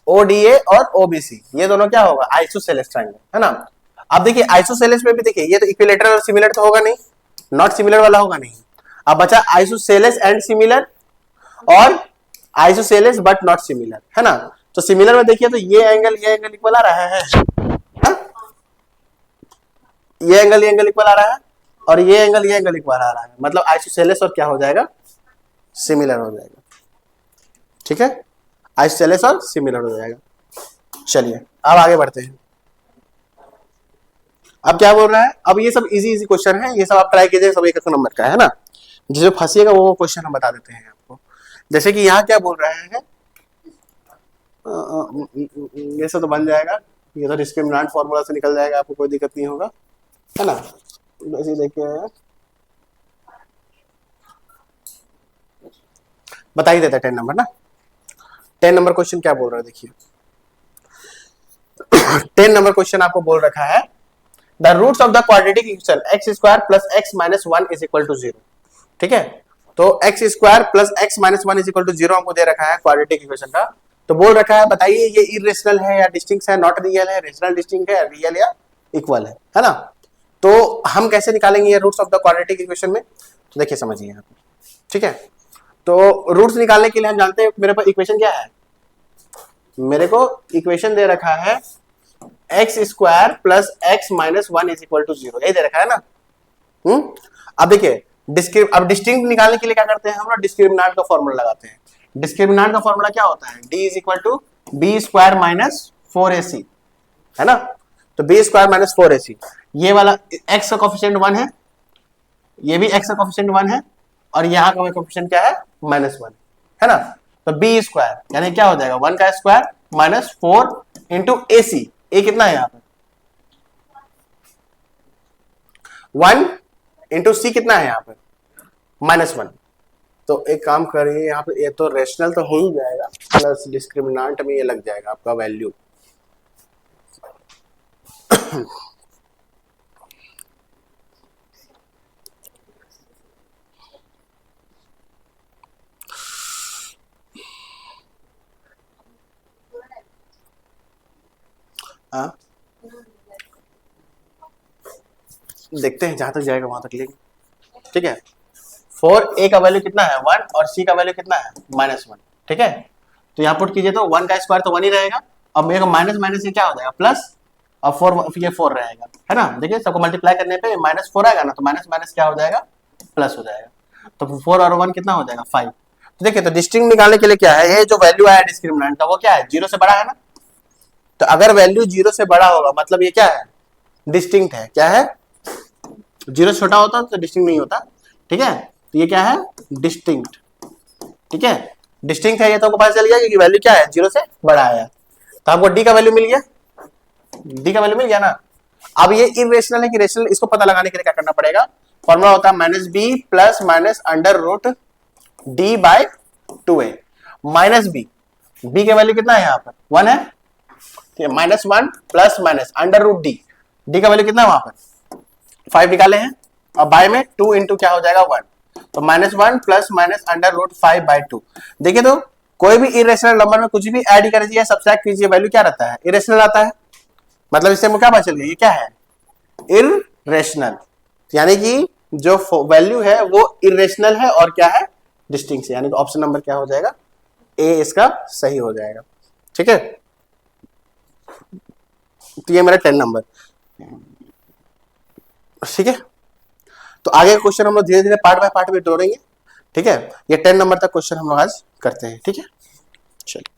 ODA और OBC ये दोनों क्या होगा, आइसोसेलेस ट्रायंगल, है ना। अब देखिए आइसोसेलेस में भी देखिए ये तो इक्विलेटरल और सिमिलर तो होगा नहीं, नॉट सिमिलर वाला होगा नहीं। अब बचा आइसोसेलेस एंड सिमिलर और आइसोसेलेस बट नॉट सिमिलर, है ना। तो सिमिलर में देखिए तो ये एंगल इक्वल आ रहा है, ये एंगल इक्वल आ रहा है, और ये एंगल इक्वल आ रहा है, मतलब आइसोसेलेस और क्या हो जाएगा, सिमिलर हो जाएगा, ठीक है। आइसोसेलेस और सिमिलर हो जाएगा। चलिए अब आगे बढ़ते हैं। अब क्या बोल रहा है, अब ये सब इजी क्वेश्चन है, ये सब आप ट्राई कीजिए, सब 1 नंबर का है ना। जिसे फंसिएगा वो क्वेश्चन हम बता देते हैं आपको। जैसे कि यहाँ क्या बोल रहा है, ये सब तो बन जाएगा, ये तो डिस्क्रिमिनेंट फॉर्मूला से निकल जाएगा, आपको कोई दिक्कत नहीं होगा, है ना। वैसे देखिए बता ही देता 10 नंबर ना। 10 नंबर क्वेश्चन क्या बोल रहा है, देखिए 10 नंबर क्वेश्चन आपको बोल रखा है, the roots of the quadratic equation x² + x - 1 = 0, ठीक है। तो x² + x - 1 = 0 हमको दे रखा है क्वाड्रेटिक इक्वेशन का। तो बोल रखा है बताइए ये इरेशनल है या डिस्टिंक्ट है, नॉट रियल है, रेशनल डिस्टिंक्ट है, रियल या इक्वल है ना। तो हम कैसे निकालेंगे ये roots of the quadratic equation में, तो देखिए समझिए यहाँ पे, ठीक है। तो रूट्स निकालने के लिए हम जानते हैं मेरे पास इक्वेशन क्या है, मेरे को इक्वेशन दे रखा है x² + x - 1 = 0, यही दे रखा है ना। अब देखिए अब डिस्टिंक्ट निकालने के लिए क्या करते हैं हम लोग, डिस्क्रिमिनेंट का फॉर्मूला लगाते हैं। डिस्क्रिमिनेंट का फॉर्मूला क्या होता है, d = b² - 4ac, है ना। तो b² - 4ac, ये वाला x का कोफिशिएंट 1 है, ये भी x का कोफिशिएंट 1 है, और यहाँ का कोफिशिएंट क्या है, -1, है ना। तो b² यानी क्या हो जाएगा, 1 का स्क्वायर - 4 × ac, a कितना है यहाँ पर, 1 × c कितना है यहाँ पर, -1। तो एक काम करिए यहाँ पे, ये तो रेशनल तो हो ही जाएगा, प्लस डिस्क्रिमिनेंट में ये लग जाएगा आपका वैल्यू। देखते हैं जहां तक जाएगा वहां तक लेंगे, ठीक है। 4a का वैल्यू कितना है, 1, और c का वैल्यू कितना है, -1, ठीक है। तो यहाँ पुट कीजिए तो 1 का स्क्वायर तो 1 ही रहेगा, अब मेरे को माइनस से क्या हो जाएगा, प्लस, और 4 ये 4 रहेगा, है ना। देखिए सबको मल्टीप्लाई करने पे -4 आएगा ना, तो माइनस क्या हो जाएगा, प्लस हो जाएगा। तो 4 और 1 कितना हो जाएगा, 5। तो देखिए, तो डिस्टिंक्ट निकालने के लिए क्या है, ये जो वैल्यू आया डिस्क्रिमिनेंट का वो क्या है, 0 से बड़ा है ना। तो अगर वैल्यू 0 से बड़ा होगा मतलब ये क्या है, डिस्टिंक्ट है। क्या है, 0 से छोटा होता तो डिस्टिंक्ट नहीं होता। ठीक है, तो ये क्या है, डिस्टिंक्ट। ठीक है, डिस्टिंक्ट है ये तो आपको पता चल गया कि वैल्यू क्या है, 0 से बड़ा आया। तो आपको डी का वैल्यू मिल गया, डी का वैल्यू मिल गया ना। अब ये इरेशनल है कि रेशनल, इसको पता लगाने के लिए क्या करना पड़ेगा, फॉर्मूला होता है minus B plus minus under root D by 2a। Minus B, B के वैल्यू कितना है यहाँ पर, 1 है, -1 plus minus under root D, D का वैल्यू कितना है वहां पर 5 निकाले हैं, और बाय में 2 इंटू क्या हो जाएगा 1, तो -1 प्लस माइनस अंडर रूट 5/2। देखिए तो कोई भी इरेशनल नंबर में कुछ भी ऐड कीजिए सब्ट्रैक्ट कीजिए, वैल्यू क्या रहता है, इरेशनल आता है। मतलब इससे मुझे क्या पता चल गया, ये क्या है, इरेशनल, यानी कि जो वैल्यू है वो इरेशनल है और क्या है, डिस्टिंक्ट। यानी कि ऑप्शन नंबर क्या हो जाएगा, ए इसका सही हो जाएगा। ठीक है, तो ये मेरा 10 नंबर। ठीक है, तो आगे का क्वेश्चन हम लोग धीरे धीरे पार्ट बाय पार्ट में जोड़ेंगे। ठीक है, ये 10 नंबर तक क्वेश्चन हम लोग आज करते हैं। ठीक है, चलिए।